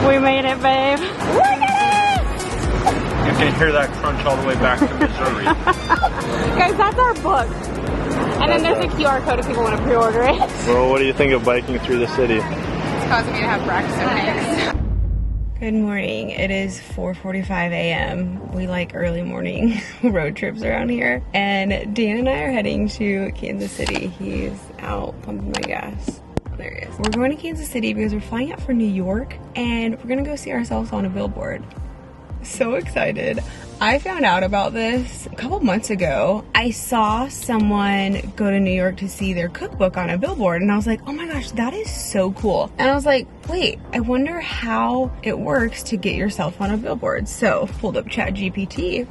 We made it, babe. Look at it! You can hear that crunch all the way back to Missouri. Guys, that's our book. And then there's a QR code if people want to pre-order it. Well, what do you think of biking through the city? It's causing me to have breakfast pancakes. Good morning. It is 4:45 a.m. We like early morning road trips around here. And Dan and I are heading to Kansas City. He's out pumping my gas. There he is. We're going to Kansas City because we're flying out for New York and we're gonna go see ourselves on a billboard. So excited. I found out about this a couple months ago. I saw someone go to New York to see their cookbook on a billboard and I was like, oh my gosh, that is so cool. And I was like, wait, I wonder how it works to get yourself on a billboard. So pulled up ChatGPT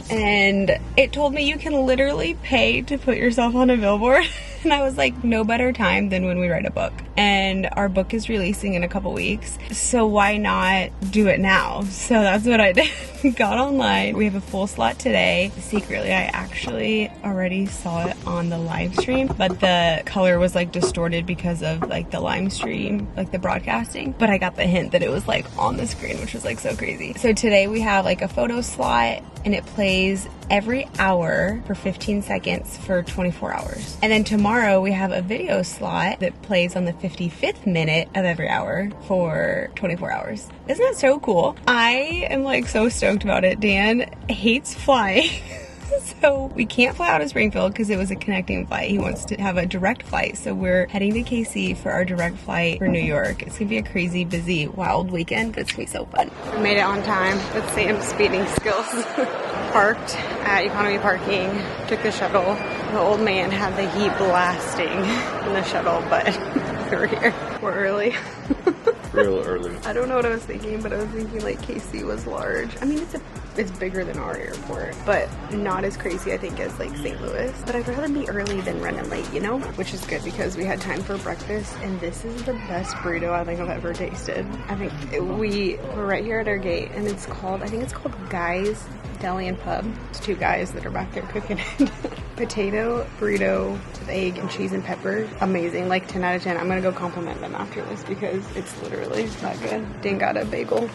and it told me you can literally pay to put yourself on a billboard. And I was like, no better time than when we write a book. And our book is releasing in a couple weeks. So why not do it now? So that's what I did. Got online. We have a full slot today. Secretly, I actually already saw it on the live stream, but the color was like distorted because of like the live stream, like the broadcasting. But I got the hint that it was like on the screen, which was like so crazy. So today we have like a photo slot and it plays every hour for 15 seconds for 24 hours. And then tomorrow we have a video slot that plays on the 55th minute of every hour for 24 hours. Isn't that so cool? I am like so stoked about it. Dan hates flying. So we can't fly out of Springfield because it was a connecting flight. He wants to have a direct flight. So we're heading to KC for our direct flight for New York. It's gonna be a crazy, busy, wild weekend, but it's gonna be so fun. We made it on time with Sam's speeding skills. Parked at economy parking, took the shuttle. The old man had the heat blasting in the shuttle, but we're here. We're early. Real early. I don't know what I was thinking, but I was thinking like KC was large. I mean, it's bigger than our airport, but not as crazy, I think, as like St. Louis. But I'd rather be early than running late, you know? Which is good because we had time for breakfast, and this is the best burrito I think I've ever tasted. I think we're right here at our gate, and it's called, I think it's called Guy's Deli and Pub. It's two guys that are back there cooking it. Potato burrito with egg and cheese and pepper. Amazing, like 10 out of 10. I'm gonna go compliment them after this because it's literally that good. Dan got a bagel.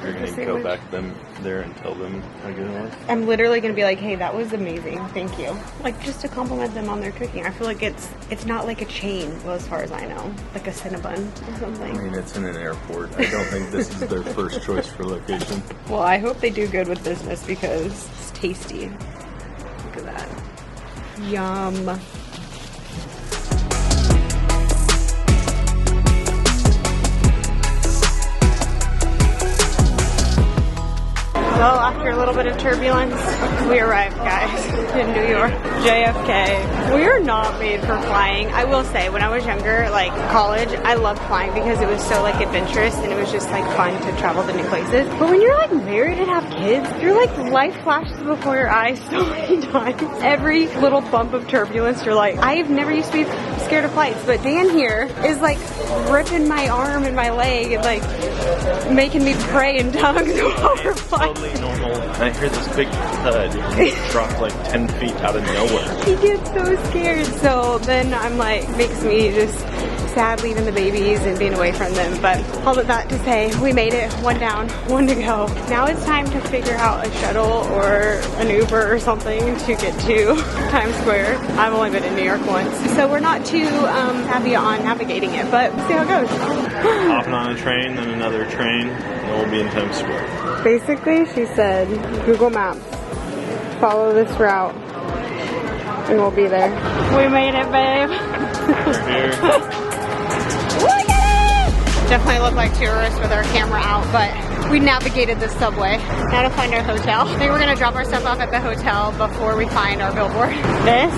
You're gonna go back there and tell them how good it was? I'm literally gonna be like, hey, that was amazing, thank you. Like, just to compliment them on their cooking. I feel like it's not like a chain, well, as far as I know, like a Cinnabon or something. I mean, it's in an airport. I don't think this is their first choice for location. Well, I hope they do good with business because it's tasty. Look at that. Yum. So after a little bit of turbulence, we arrived, guys, in New York, JFK. We are not made for flying. I will say, when I was younger, like college, I loved flying because it was so like adventurous and it was just like fun to travel to new places. But when you're like married and have kids, you're like life flashes before your eyes so many times. Every little bump of turbulence, you're like, I've never used to be scared of flights, but Dan here is like ripping my arm and my leg and like making me pray in tongues while we're flying. Normal. I hear this big thud drop like 10 feet out of nowhere. He gets so scared. So then I'm like, makes me just sad leaving the babies and being away from them. But all of that to say, we made it. One down, one to go. Now it's time to figure out a shuttle or an Uber or something to get to Times Square. I've only been in New York once, so we're not too happy on navigating it, but see how it goes. Hopping on a train, then another train, and we'll be in Times Square. Basically, she said, Google Maps, follow this route, and we'll be there. We made it, babe. We're here. Look at it! Definitely look like tourists with our camera out, but we navigated the subway. Now to find our hotel. I think we're gonna drop our stuff off at the hotel before we find our billboard. This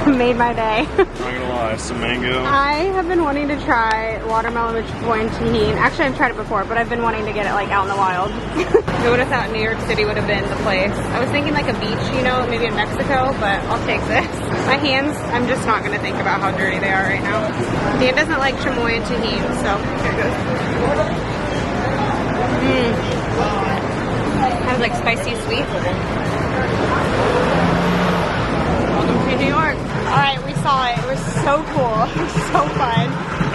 made my day. Not gonna lie, some mango. I have been wanting to try watermelon with chamoy and tahini. Actually, I've tried it before, but I've been wanting to get it like out in the wild. Who would have thought New York City would have been the place? I was thinking like a beach, you know, maybe in Mexico, but I'll take this. My hands, I'm just not gonna think about how dirty they are right now. Dan doesn't like chamoy and tahini, so here it goes. Kind of like spicy sweet. Welcome to New York. All right, we saw it. It was so cool. It was so fun.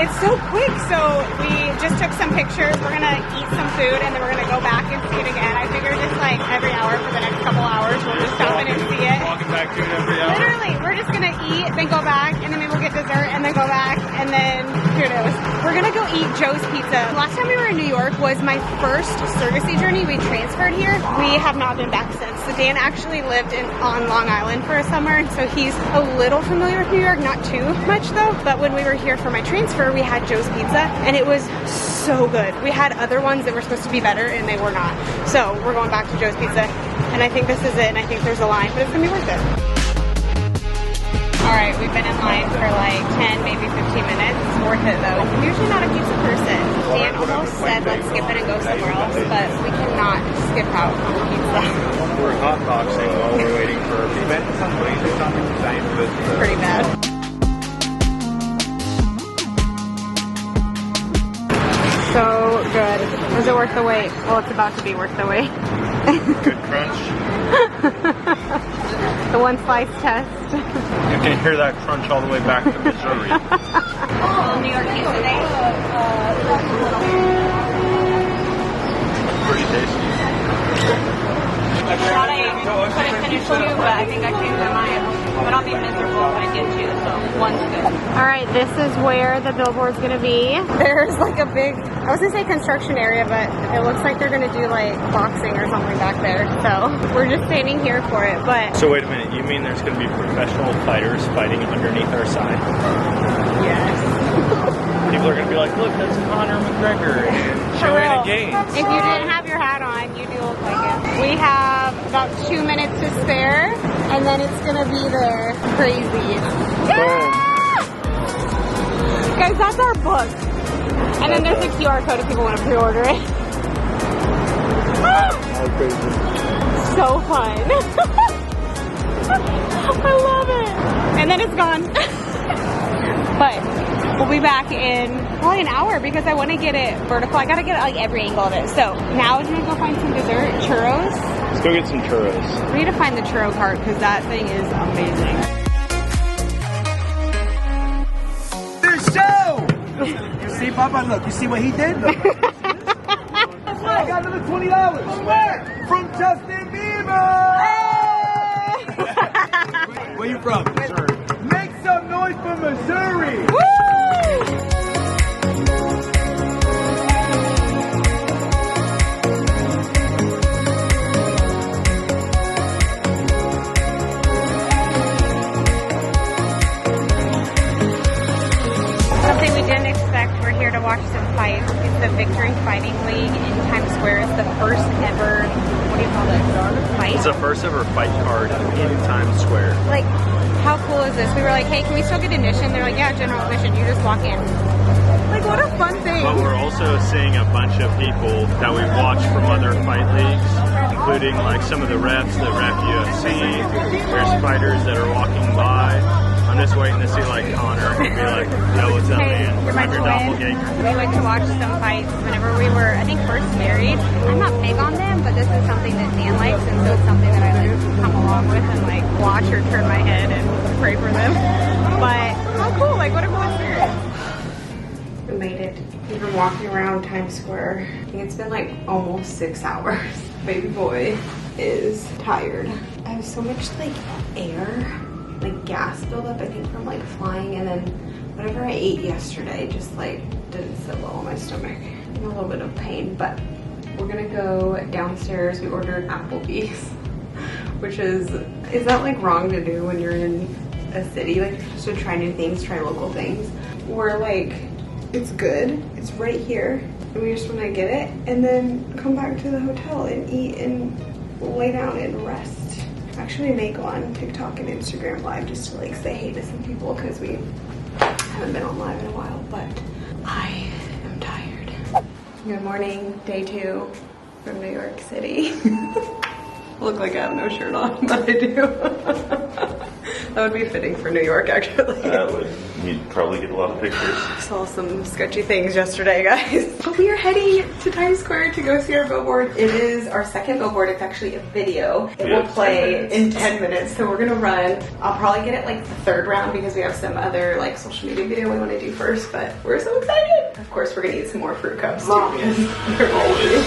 It's so quick. So we just took some pictures. We're gonna eat some food and then we're gonna go back and see it again. I figured it's like every hour for the next couple hours. We'll just stop in and see it. Walking back to it every hour. Literally, we're just gonna eat, then go back, and then maybe we'll get dessert, and then go back, and then who knows. We're gonna go eat Joe's Pizza. Last time we were in New York was my first surrogacy journey. We transferred here. We have not been back since. So Dan actually lived on Long Island for a summer, so he's a little familiar with New York, not too much though. But when we were here for my transfer, we had Joe's Pizza, and it was so good. We had other ones that were supposed to be better, and they were not. So we're going back to Joe's Pizza, and I think this is it, and I think there's a line, but it's gonna be worth it. All right, we've been in line for like 10, maybe 15 minutes. It's worth it though. I'm usually not a pizza person. Dan almost said let's skip it and go somewhere else, but we cannot skip out on the pizza. We're hotboxing while we're waiting for our pizza. It's pretty bad. So good. Is it worth the wait? Well, it's about to be worth the wait. Good crunch. The one slice test. You can hear that crunch all the way back to Missouri. New York pizza day. Pretty tasty. I thought I couldn't finish two, but I think I changed my mind. But I'll be miserable if I get two, so one's good. Alright, this is where the billboard's gonna be. There's like a big, I was gonna say construction area, but it looks like they're gonna do like boxing or something back there. So we're just standing here for it, but. So wait a minute, you mean there's gonna be professional fighters fighting underneath our sign? Yes. People are gonna be like, look, that's Conor McGregor and Joanna Gaines. If you didn't have your hat on, you do look like it. We have about 2 minutes to spare, and then it's gonna be there. Crazy. Yeah! Guys, that's our book. And then there's a QR code if people want to pre-order it. So fun. I love it. And then it's gone. But we'll be back in probably an hour because I want to get it vertical. I gotta get like every angle of it. So now we're gonna go find some dessert, churros. Let's go get some churros. We need to find the churro cart because that thing is amazing. You see, Papa, look, you see what he did? Look. I got another $20. Where? From Justin Bieber! Hey! Where you from? Missouri. Make some noise for Missouri! Woo! Something we didn't expect. We're here to watch some fights. It's the Victory Fighting League in Times Square. It's the first ever, what do you call it, fight? It's the first ever fight card in Times Square. Like, how cool is this? We were like, hey, can we still get admission? They're like, yeah, general admission. You just walk in. Like, what a fun thing. But we're also seeing a bunch of people that we've watched from other fight leagues, including like some of the refs that ref UFC. There's fighters that are walking by. I'm just waiting to see like Connor and be like, yo, what's up, Hey, man? you're my I'm your twin. doppelganger. We went to watch some fights whenever we were, I think, first married. I'm not big on them, but this is something that Dan likes, and so it's something that I like to come along with and like watch or turn my head and pray for them. But how cool, like what a cool experience. We made it. We've been walking around Times Square. I think it's been like almost 6 hours. Baby boy is tired. I have so much like air, like gas buildup, I think from like flying, and then whatever I ate yesterday just like didn't sit well in my stomach. I'm a little bit of pain, but we're gonna go downstairs. We ordered Applebee's, which is that like wrong to do when you're in a city? Like you're supposed to try new things, try local things. We're like, it's good, it's right here, and we just want to get it and then come back to the hotel and eat and lay down and rest. Actually may go on TikTok and Instagram live just to like say hey to some people because we haven't been on live in a while, but I am tired. Good morning, day 2 from New York City. Look like I have no shirt on, but I do. That would be fitting for New York, actually. That would. You'd probably get a lot of pictures. Saw some sketchy things yesterday, guys. But we are heading to Times Square to go see our billboard. It is our second billboard. It's actually a video. It will play in 10 minutes. So we're gonna run. I'll probably get it like the third round because we have some other like social media video we want to do first. But we're so excited. Of course, we're gonna eat some more fruit cups too. Because they're always.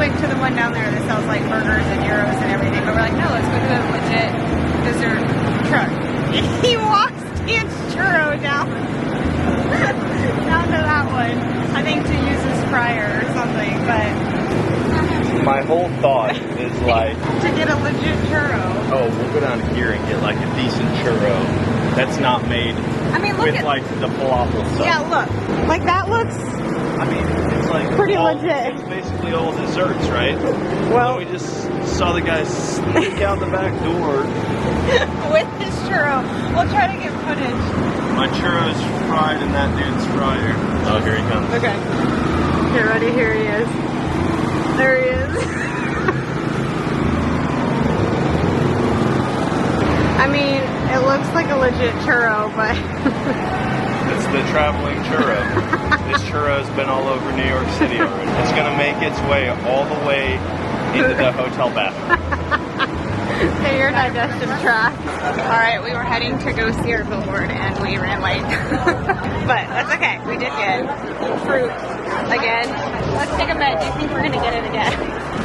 To the one down there that sells like burgers and gyros and everything, but we're like, no, let's go to a legit dessert truck. He walks Dan's churro down to that one, I think to use his fryer or something, but My whole thought is like to get a legit churro. Oh, we'll go down here and get like a decent churro that's not made I mean, look with at, like the falafel stuff. yeah, look, like that looks I mean, it's like pretty legit. It's basically all desserts, right? Well, we just saw the guy sneak out the back door with his churro. We'll try to get footage. My churro's fried in that dude's fryer. Oh, here he comes. Okay. Get ready, here he is. There he is. I mean, it looks like a legit churro, but It's the traveling churro. This churro's been all over New York City already. It's gonna make its way all the way into the hotel bathroom. Okay, your digestive tract. Alright, we were heading to go see our billboard and we ran late. But that's okay, we did good. Fruit again. Let's take a bet. Do you think we're gonna get it again?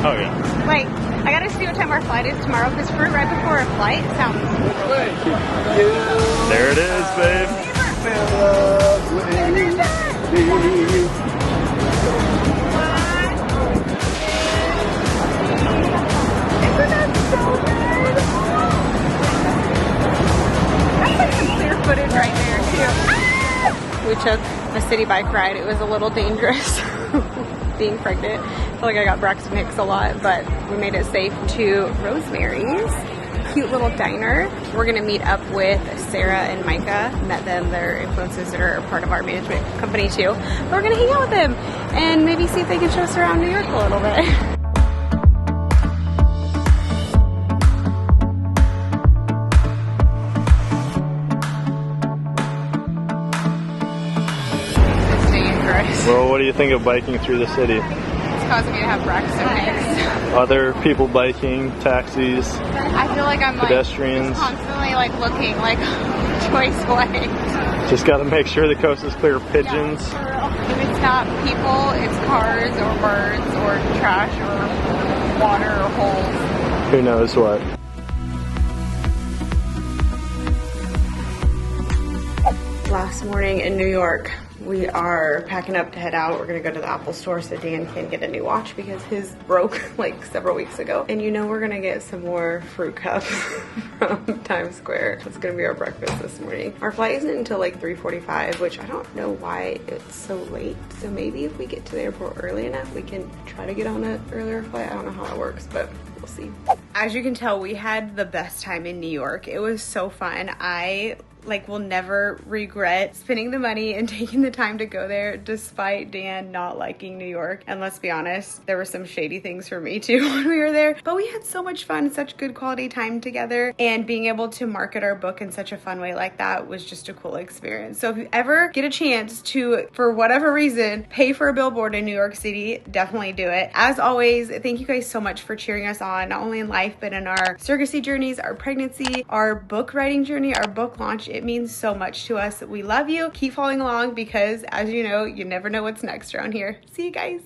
Oh yeah. Wait, I gotta see what time our flight is tomorrow because fruit right before a flight sounds. There it is, babe. Footage right there too. We took a city bike ride. It was a little dangerous being pregnant. I feel like I got Braxton Hicks a lot, but we made it safe to Rosemary's. Cute little diner. We're gonna meet up with Sarah and Micah. Met them, they're influencers that are part of our management company too. But we're gonna hang out with them and maybe see if they can show us around New York a little bit. Well, what do you think of biking through the city? It's causing me to have Braxton Hicks. Other people biking, taxis, I feel like I'm pedestrians. like constantly like looking like choice way. Just got to make sure the coast is clear of pigeons. If it's not people, it's cars or birds or trash or water or holes. Who knows what. Last morning in New York. We are packing up to head out. We're gonna go to the Apple store so Dan can get a new watch because his broke like several weeks ago. And you know we're gonna get some more fruit cups from Times Square. That's gonna be our breakfast this morning. Our flight isn't until like 3:45, which I don't know why it's so late. So maybe if we get to the airport early enough, we can try to get on an earlier flight. I don't know how that works, but we'll see. As you can tell, we had the best time in New York. It was so fun. I will never regret spending the money and taking the time to go there despite Dan not liking New York. And let's be honest, there were some shady things for me too when we were there, but we had so much fun, such good quality time together, and being able to market our book in such a fun way like that was just a cool experience. So if you ever get a chance to, for whatever reason, pay for a billboard in New York City, definitely do it. As always, thank you guys so much for cheering us on, not only in life, but in our surrogacy journeys, our pregnancy, our book writing journey, our book launch. It means so much to us. We love you. Keep following along because, as you know, you never know what's next around here. See you guys.